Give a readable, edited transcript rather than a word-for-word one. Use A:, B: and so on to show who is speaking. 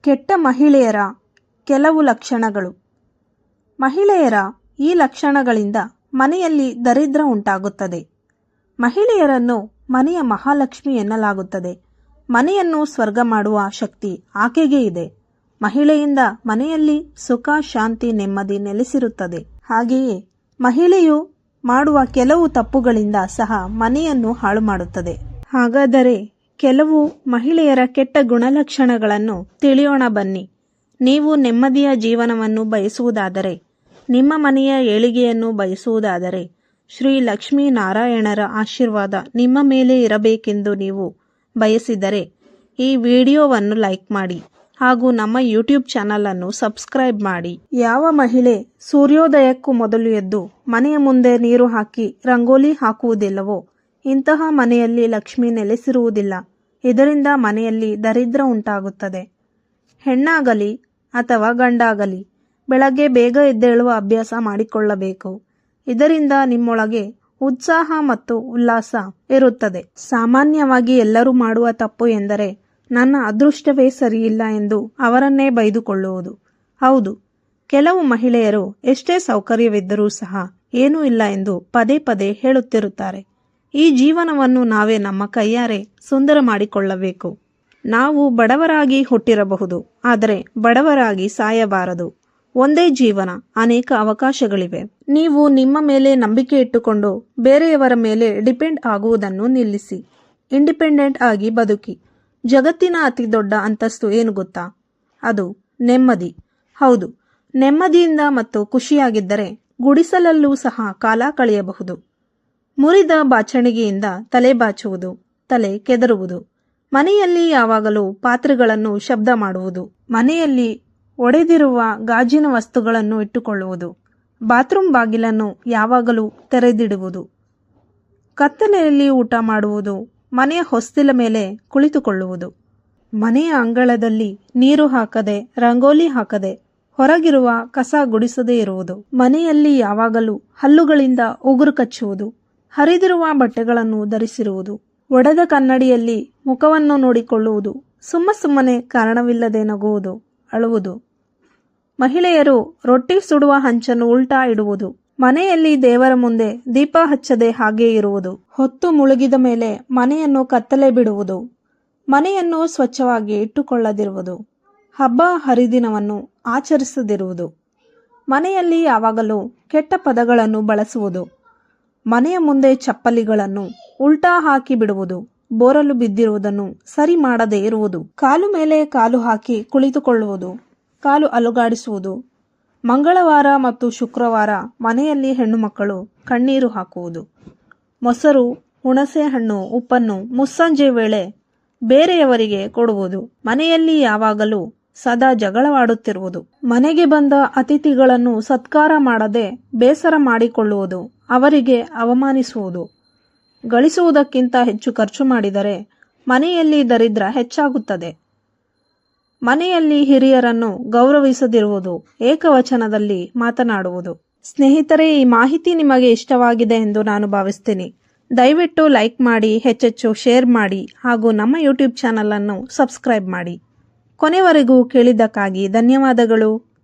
A: ಕೆಟ್ಟ ಮಹಿಳೆಯರ ಕೆಲವು ಲಕ್ಷಣಗಳು. ಮಹಿಳೆಯರ ಈ ಲಕ್ಷಣಗಳಿಂದ ಮನೆಯಲ್ಲಿ ದರಿದ್ರ ಉಂಟಾಗುತ್ತದೆ. ಮಹಿಳೆಯರನ್ನು ಮನೆಯ ಮಹಾಲಕ್ಷ್ಮಿ ಎನ್ನಲಾಗುತ್ತದೆ. ಮನೆಯನ್ನು ಸ್ವರ್ಗ ಮಾಡುವ ಶಕ್ತಿ ಆಕೆಗೆ ಇದೆ. ಮಹಿಳೆಯಿಂದ ಮನೆಯಲ್ಲಿ ಸುಖ, ಶಾಂತಿ, ನೆಮ್ಮದಿ ನೆಲೆಸಿರುತ್ತದೆ. ಹಾಗೆಯೇ ಮಹಿಳೆಯು ಮಾಡುವ ಕೆಲವು ತಪ್ಪುಗಳಿಂದ ಸಹ ಮನೆಯನ್ನು ಹಾಳು ಮಾಡುತ್ತದೆ. ಹಾಗಾದರೆ ಕೆಲವು ಮಹಿಳೆಯರ ಕೆಟ್ಟ ಗುಣಲಕ್ಷಣಗಳನ್ನು ತಿಳಿಯೋಣ ಬನ್ನಿ. ನೀವು ನೆಮ್ಮದಿಯ ಜೀವನವನ್ನು ಬಯಸುವುದಾದರೆ, ನಿಮ್ಮ ಮನೆಯ ಏಳಿಗೆಯನ್ನು ಬಯಸುವುದಾದರೆ, ಶ್ರೀ ಲಕ್ಷ್ಮೀ ನಾರಾಯಣರ ಆಶೀರ್ವಾದ ನಿಮ್ಮ ಮೇಲೆ ಇರಬೇಕೆಂದು ನೀವು ಬಯಸಿದರೆ ಈ ವಿಡಿಯೋವನ್ನು ಲೈಕ್ ಮಾಡಿ ಹಾಗೂ ನಮ್ಮ ಯೂಟ್ಯೂಬ್ ಚಾನಲ್ ಅನ್ನು ಸಬ್ಸ್ಕ್ರೈಬ್ ಮಾಡಿ. ಯಾವ ಮಹಿಳೆ ಸೂರ್ಯೋದಯಕ್ಕೂ ಮೊದಲು ಎದ್ದು ಮನೆಯ ಮುಂದೆ ನೀರು ಹಾಕಿ ರಂಗೋಲಿ ಹಾಕುವುದಿಲ್ಲವೋ ಇಂತಹ ಮನೆಯಲ್ಲಿ ಲಕ್ಷ್ಮಿ ನೆಲೆಸಿರುವುದಿಲ್ಲ. ಇದರಿಂದ ಮನೆಯಲ್ಲಿ ದರಿದ್ರ ಉಂಟಾಗುತ್ತದೆ. ಹೆಣ್ಣಾಗಲಿ ಅಥವಾ ಗಂಡಾಗಲಿ ಬೆಳಗ್ಗೆ ಬೇಗ ಎದ್ದೇಳುವ ಅಭ್ಯಾಸ ಮಾಡಿಕೊಳ್ಳಬೇಕು. ಇದರಿಂದ ನಿಮ್ಮೊಳಗೆ ಉತ್ಸಾಹ ಮತ್ತು ಉಲ್ಲಾಸ ಇರುತ್ತದೆ. ಸಾಮಾನ್ಯವಾಗಿ ಎಲ್ಲರೂ ಮಾಡುವ ತಪ್ಪು ಎಂದರೆ ನನ್ನ ಅದೃಷ್ಟವೇ ಸರಿಯಿಲ್ಲ ಎಂದು ಅವರನ್ನೇ ಬೈದುಕೊಳ್ಳುವುದು. ಹೌದು, ಕೆಲವು ಮಹಿಳೆಯರು ಎಷ್ಟೇ ಸೌಕರ್ಯವಿದ್ದರೂ ಸಹ ಏನೂ ಇಲ್ಲ ಎಂದು ಪದೇ ಪದೇ ಹೇಳುತ್ತಿರುತ್ತಾರೆ. ಈ ಜೀವನವನ್ನು ನಾವೇ ನಮ್ಮ ಕೈಯಾರೆ ಸುಂದರ ಮಾಡಿಕೊಳ್ಳಬೇಕು. ನಾವು ಬಡವರಾಗಿ ಹುಟ್ಟಿರಬಹುದು, ಆದರೆ ಬಡವರಾಗಿ ಸಾಯಬಾರದು. ಒಂದೇ ಜೀವನ, ಅನೇಕ ಅವಕಾಶಗಳಿವೆ. ನೀವು ನಿಮ್ಮ ಮೇಲೆ ನಂಬಿಕೆ ಇಟ್ಟುಕೊಂಡು ಬೇರೆಯವರ ಮೇಲೆ ಡಿಪೆಂಡ್ ಆಗುವುದನ್ನು ನಿಲ್ಲಿಸಿ. ಇಂಡಿಪೆಂಡೆಂಟ್ ಆಗಿ ಬದುಕಿ. ಜಗತ್ತಿನ ಅತಿ ದೊಡ್ಡ ಅಂತಸ್ತು ಏನು ಗೊತ್ತಾ? ಅದು ನೆಮ್ಮದಿ. ಹೌದು, ನೆಮ್ಮದಿಯಿಂದ ಮತ್ತು ಖುಷಿಯಾಗಿದ್ದರೆ ಗುಡಿಸಲಲ್ಲೂ ಸಹ ಕಾಲ ಕಳೆಯಬಹುದು. ಮುರಿದ ಬಾಚಣಿಗೆಯಿಂದ ತಲೆ ಬಾಚುವುದು, ತಲೆ ಕೆದರುವುದು. ಮನೆಯಲ್ಲಿ ಯಾವಾಗಲೂ ಪಾತ್ರೆಗಳನ್ನು ಶಬ್ದ ಮಾಡುವುದು. ಮನೆಯಲ್ಲಿ ಒಡೆದಿರುವ ಗಾಜಿನ ವಸ್ತುಗಳನ್ನು ಇಟ್ಟುಕೊಳ್ಳುವುದು. ಬಾತ್ರೂಮ್ ಬಾಗಿಲನ್ನು ಯಾವಾಗಲೂ ತೆರೆದಿಡುವುದು. ಕತ್ತಲೆಯಲ್ಲಿ ಊಟ ಮಾಡುವುದು. ಮನೆಯ ಹೊಸ್ತಿಲ ಮೇಲೆ ಕುಳಿತುಕೊಳ್ಳುವುದು. ಮನೆಯ ಅಂಗಳದಲ್ಲಿ ನೀರು ಹಾಕದೆ, ರಂಗೋಲಿ ಹಾಕದೆ, ಹೊರಗಿರುವ ಕಸ ಗುಡಿಸದೇ ಇರುವುದು. ಮನೆಯಲ್ಲಿ ಯಾವಾಗಲೂ ಹಲ್ಲುಗಳಿಂದ ಉಗುರು ಕಚ್ಚುವುದು. ಹರಿದಿರುವ ಬಟ್ಟೆಗಳನ್ನು ಧರಿಸಿರುವುದು. ಒಡೆದ ಕನ್ನಡಿಯಲ್ಲಿ ಮುಖವನ್ನು ನೋಡಿಕೊಳ್ಳುವುದು. ಸುಮ್ಮನೆ ಕಾರಣವಿಲ್ಲದೆ ನಗುವುದು, ಅಳುವುದು. ಮಹಿಳೆಯರು ರೊಟ್ಟಿ ಸುಡುವ ಹಂಚನ್ನು ಉಲ್ಟಾ ಇಡುವುದು. ಮನೆಯಲ್ಲಿ ದೇವರ ಮುಂದೆ ದೀಪ ಹಚ್ಚದೆ ಹಾಗೇ ಇರುವುದು. ಹೊತ್ತು ಮುಳುಗಿದ ಮೇಲೆ ಮನೆಯನ್ನು ಕತ್ತಲೆ ಬಿಡುವುದು. ಮನೆಯನ್ನು ಸ್ವಚ್ಛವಾಗಿ ಇಟ್ಟುಕೊಳ್ಳದಿರುವುದು. ಹಬ್ಬ ಹರಿದಿನವನ್ನು ಆಚರಿಸದಿರುವುದು. ಮನೆಯಲ್ಲಿ ಯಾವಾಗಲೂ ಕೆಟ್ಟ ಪದಗಳನ್ನು ಬಳಸುವುದು. ಮನೆಯ ಮುಂದೆ ಚಪ್ಪಲಿಗಳನ್ನು ಉಲ್ಟಾ ಹಾಕಿ ಬಿಡುವುದು. ಬೋರಲು ಬಿದ್ದಿರುವುದನ್ನು ಸರಿ ಮಾಡದೇ ಇರುವುದು. ಕಾಲು ಮೇಲೆ ಕಾಲು ಹಾಕಿ ಕುಳಿತುಕೊಳ್ಳುವುದು. ಕಾಲು ಅಲುಗಾಡಿಸುವುದು. ಮಂಗಳವಾರ ಮತ್ತು ಶುಕ್ರವಾರ ಮನೆಯಲ್ಲಿ ಹೆಣ್ಣು ಮಕ್ಕಳು ಕಣ್ಣೀರು ಹಾಕುವುದು. ಮೊಸರು, ಹುಣಸೆ ಹಣ್ಣು, ಉಪ್ಪನ್ನು ಮುಸ್ಸಂಜೆ ವೇಳೆ ಬೇರೆಯವರಿಗೆ ಕೊಡುವುದು. ಮನೆಯಲ್ಲಿ ಯಾವಾಗಲೂ ಸದಾ ಜಗಳವಾಡುತ್ತಿರುವುದು. ಮನೆಗೆ ಬಂದ ಅತಿಥಿಗಳನ್ನು ಸತ್ಕಾರ ಮಾಡದೆ ಬೇಸರ ಮಾಡಿಕೊಳ್ಳುವುದು. ಅವರಿಗೆ ಅವಮಾನಿಸುವುದು. ಗಳಿಸುವುದಕ್ಕಿಂತ ಹೆಚ್ಚು ಖರ್ಚು ಮಾಡಿದರೆ ಮನೆಯಲ್ಲಿ ದರಿದ್ರ ಹೆಚ್ಚಾಗುತ್ತದೆ. ಮನೆಯಲ್ಲಿ ಹಿರಿಯರನ್ನು ಗೌರವಿಸದಿರುವುದು. ಏಕವಚನದಲ್ಲಿ ಮಾತನಾಡುವುದು. ಸ್ನೇಹಿತರೆ, ಈ ಮಾಹಿತಿ ನಿಮಗೆ ಇಷ್ಟವಾಗಿದೆ ಎಂದು ನಾನು ಭಾವಿಸ್ತೀನಿ. ದಯವಿಟ್ಟು ಲೈಕ್ ಮಾಡಿ, ಹೆಚ್ಚೆಚ್ಚು ಶೇರ್ ಮಾಡಿ ಹಾಗೂ ನಮ್ಮ ಯೂಟ್ಯೂಬ್ ಚಾನಲ್ ಅನ್ನು ಸಬ್ಸ್ಕ್ರೈಬ್ ಮಾಡಿ. ಕೊನೆವರೆಗೂ ಕೇಳಿದ್ದಕ್ಕಾಗಿ ಧನ್ಯವಾದಗಳು.